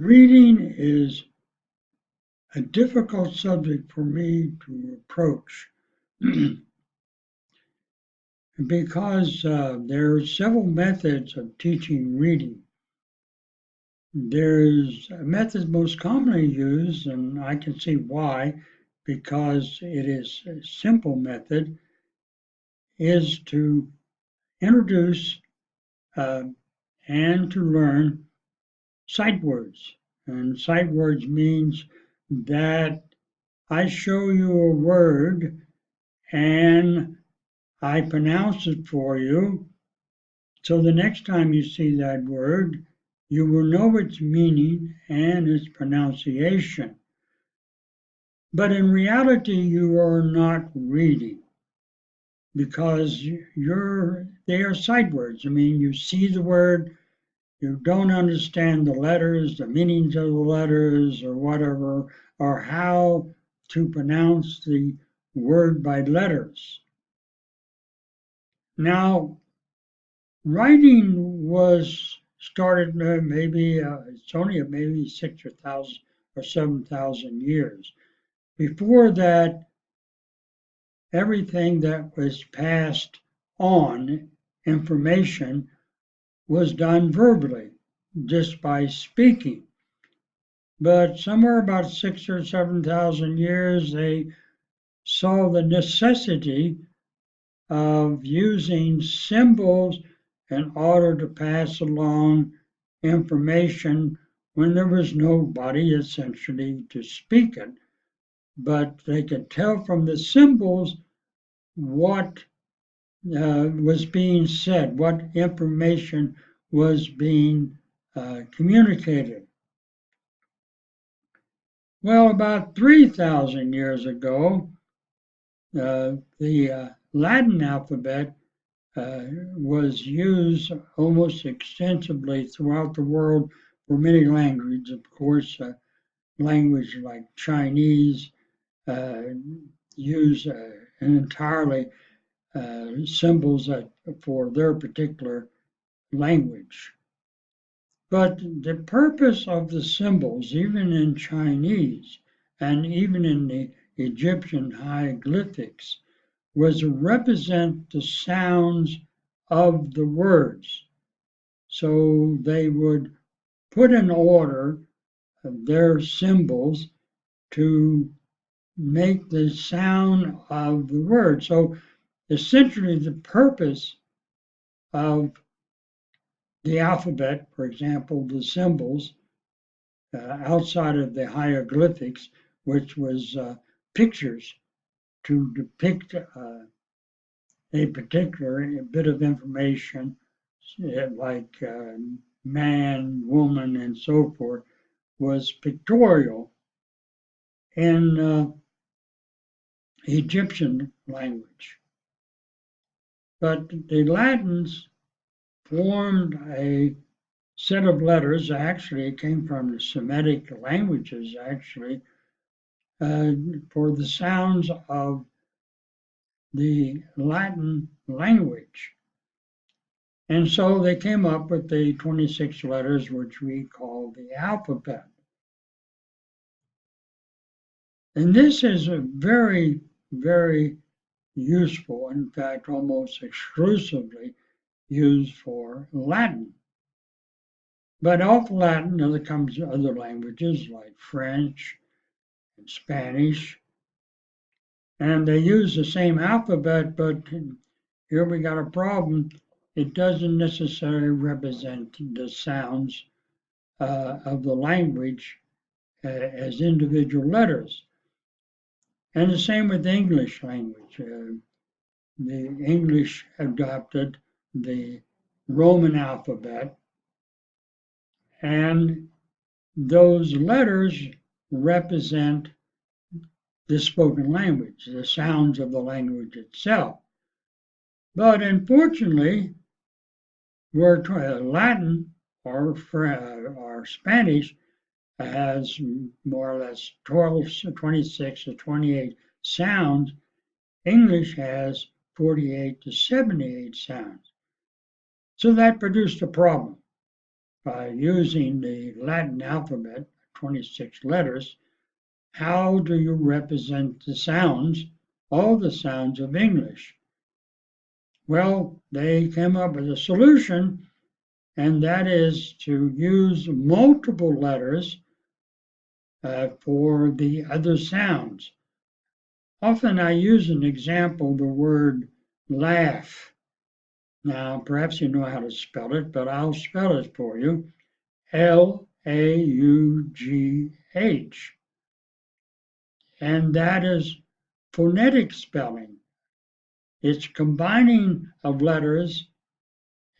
Reading is a difficult subject for me to approach because there are several methods of teaching reading. There's a method most commonly used, and I can see why, because it is a simple method, is to introduce and to learn sight words. And sight words means that I show you a word and I pronounce it for you. So the next time you see that word, you will know its meaning and its pronunciation. But in reality, you are not reading because they are sight words. I mean, you see the word, you don't understand the letters, the meanings of the letters or whatever, or how to pronounce the word by letters. Now, writing was started it's only maybe 6,000 or 7,000 years. Before that, everything that was passed on, information, was done verbally, just by speaking. But somewhere about 6 or 7,000 years, they saw the necessity of using symbols in order to pass along information when there was nobody essentially to speak it. But they could tell from the symbols what was being said, what information was being communicated. Well, about 3,000 years ago, the Latin alphabet was used almost extensively throughout the world for many languages. Of course, language like Chinese use entirely symbols for their particular language. But the purpose of the symbols, even in Chinese and even in the Egyptian hieroglyphics, was to represent the sounds of the words. So they would put in order their symbols to make the sound of the word. So essentially the purpose of the alphabet, for example, the symbols, outside of the hieroglyphics, which was pictures to depict a particular bit of information, like man, woman, and so forth, was pictorial in Egyptian language. But the Latins formed a set of letters. Actually, it came from the Semitic languages, actually, for the sounds of the Latin language. And so they came up with the 26 letters, which we call the alphabet. And this is a very, very useful, in fact, almost exclusively used for Latin. But off Latin, there comes other languages like French and Spanish, and they use the same alphabet, but here we got a problem. It doesn't necessarily represent the sounds of the language as individual letters. And the same with the English language. The English adopted the Roman alphabet, and those letters represent the spoken language, the sounds of the language itself. But unfortunately, where Latin or Spanish has more or less 12, 26 or 28 sounds, English has 48 to 78 sounds. So that produced a problem. by using the Latin alphabet, 26 letters, how do you represent the sounds, all the sounds of English? Well, they came up with a solution, and that is to use multiple letters for the other sounds. Often I use an example, the word laugh. Now, perhaps you know how to spell it, but I'll spell it for you. L-A-U-G-H. And that is phonetic spelling. It's combining of letters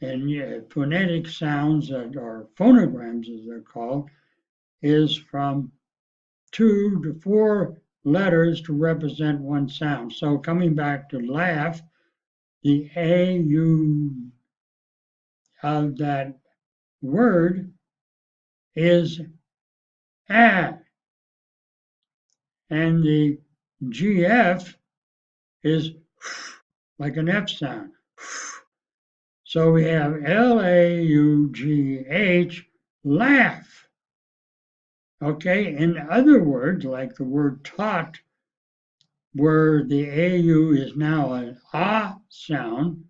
and phonetic sounds that are phonograms, as they're called, is from 2 to 4 letters to represent one sound. So coming back to laugh, the A-U of that word is A, and the GF is like an F sound. So we have L-A-U-G-H, laugh. Okay, in other words, like the word taught, where the AU is now an ah sound,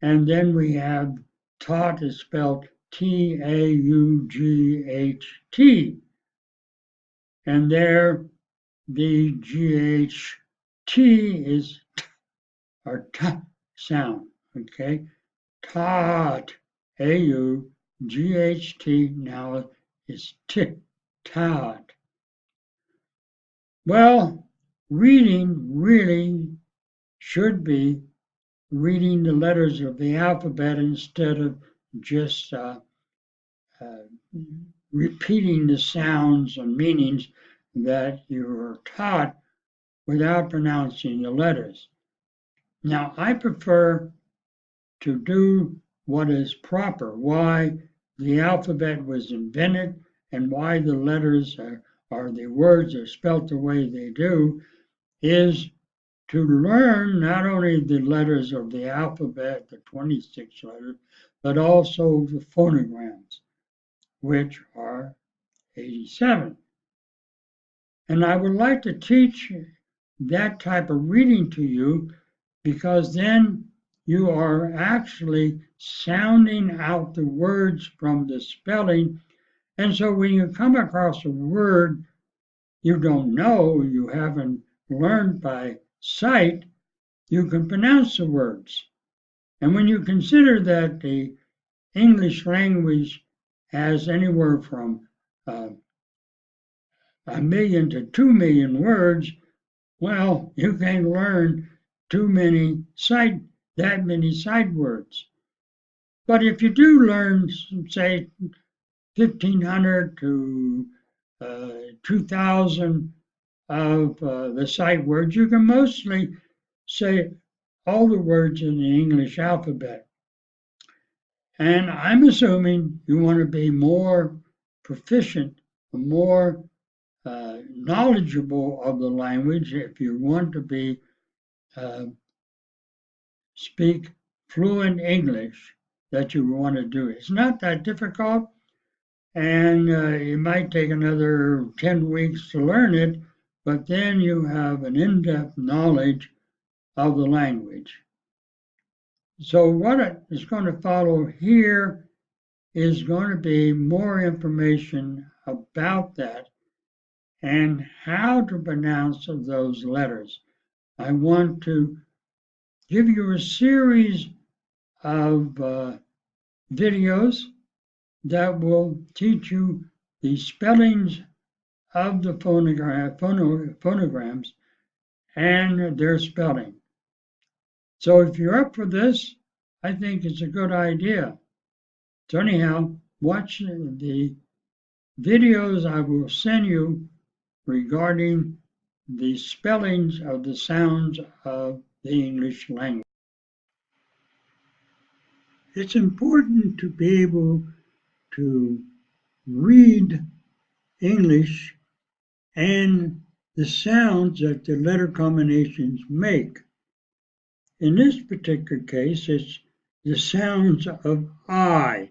and then we have taught is spelled T-A-U-G-H-T, and there the G-H-T is t, or t sound, okay? Taught, A-U-G-H-T, now is t, taught. Well, reading really should be reading the letters of the alphabet instead of just repeating the sounds and meanings that you were taught without pronouncing the letters. Now, I prefer to do what is proper, why the alphabet was invented and why the letters or the words are spelt the way they do, is to learn not only the letters of the alphabet, the 26 letters, but also the phonograms, which are 87. And I would like to teach that type of reading to you, because then you are actually sounding out the words from the spelling. And so when you come across a word you don't know, you haven't learned by sight, you can pronounce the words. And when you consider that the English language has anywhere from 1 million to 2 million words, well, you can learn that many sight words. But if you do learn, say, 1,500 to 2,000 of the sight words, you can mostly say all the words in the English alphabet. And I'm assuming you want to be more proficient, more knowledgeable of the language if you want to be speak fluent English, that you want to do. It's not that difficult, and it might take another 10 weeks to learn it, but then you have an in-depth knowledge of the language. So what is going to follow here is going to be more information about that and how to pronounce those letters. I want to give you a series of videos that will teach you the spellings of the phonograms and their spelling. So if you're up for this, I think it's a good idea. So anyhow, watch the videos I will send you regarding the spellings of the sounds of the English language. It's important to be able to read English and the sounds that the letter combinations make. In this particular case, it's the sounds of I.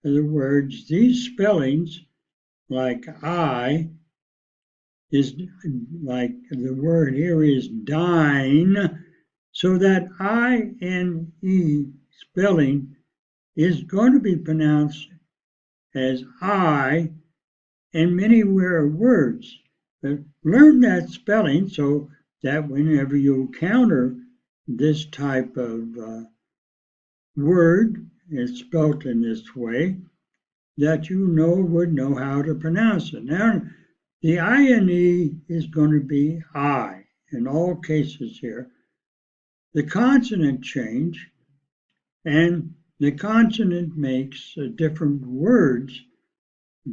the words, these spellings, like I, is like the word here is dine, so that I-N-E spelling is going to be pronounced as I in many words. But learn that spelling so that whenever you encounter this type of word, it's spelt in this way, that you would know how to pronounce it. Now, the I-N-E is going to be I in all cases here. The consonant change, and the consonant makes different words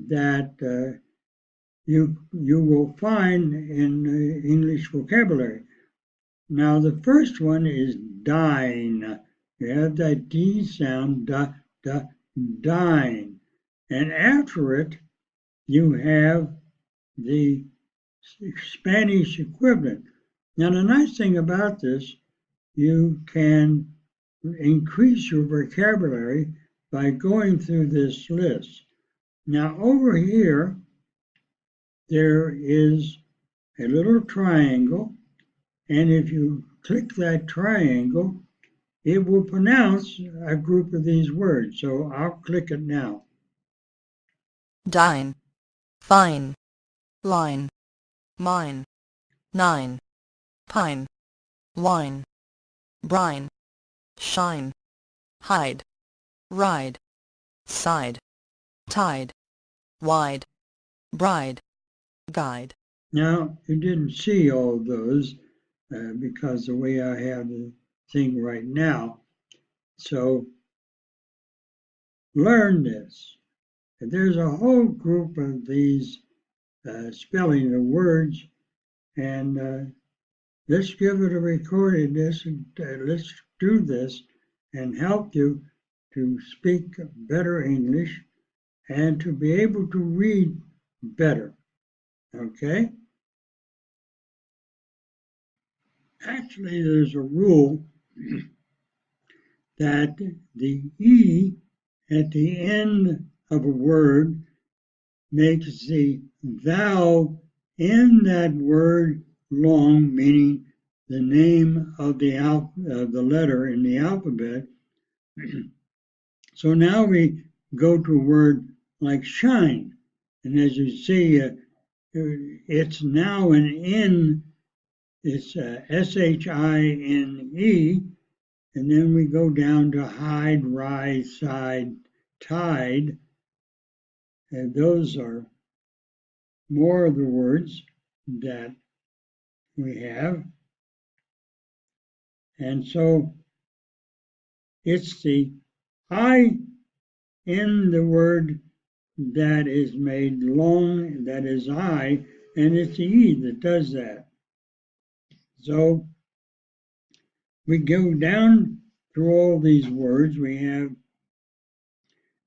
that you will find in English vocabulary. Now, the first one is dine. You have that D sound, dine. And after it, you have the Spanish equivalent. Now, the nice thing about this, you can increase your vocabulary by going through this list. Now, over here, there is a little triangle, and if you click that triangle, it will pronounce a group of these words. So I'll click it now. Dine, fine, line, mine, nine, pine, wine, brine, shine, hide, ride, side, tide, wide, bride, guide. Now, you didn't see all of those because the way I have the thing right now. So learn this. There's a whole group of these spelling of words, and let's give it a recording this, and let's do this and help you to speak better English and to be able to read better. Okay? Actually, there's a rule that the E at the end of a word makes the vowel in that word long, meaning the name of the letter in the alphabet. So now we go to a word like shine, and as you see, it's now an N. It's S-H-I-N-E, and then we go down to hide, rise, side, tide, and those are more of the words that we have. And so it's the I in the word that is made long, that is I, and it's the E that does that. So we go down through all these words. We have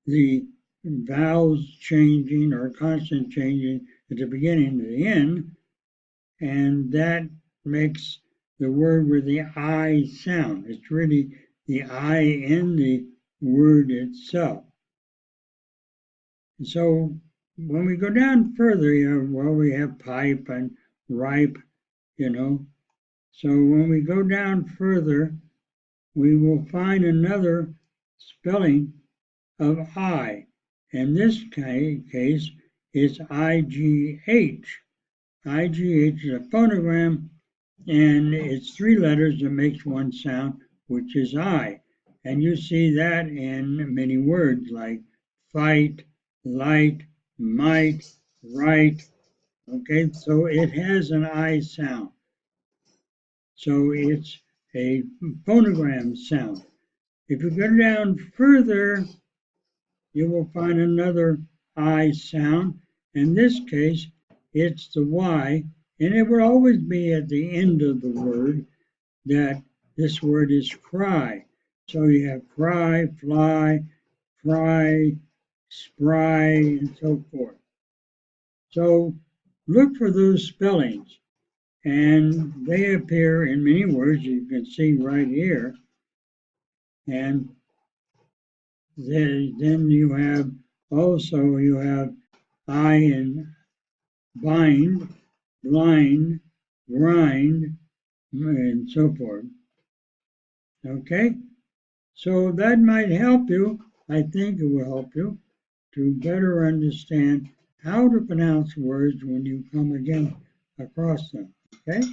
the vowels changing or constant changing at the beginning to the end, and that makes the word with the I sound. It's really the I in the word itself. So when we go down further, we have pipe and ripe, So when we go down further, we will find another spelling of I. In this case, it's IGH. IGH is a phonogram, and it's 3 letters that makes one sound, which is I. And you see that in many words like fight, light, might, right. Okay, so it has an I sound. So it's a phonogram sound. If you go down further, you will find another I sound. In this case, it's the Y, and it will always be at the end of the word that this word is cry. So you have cry, fly, cry, spry, and so forth. So look for those spellings, and they appear in many words you can see right here. And then you have also you have I in bind, blind, grind, and so forth. Okay, so that might help you. I think it will help you to better understand how to pronounce words when you come again across them. Okay,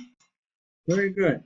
very good.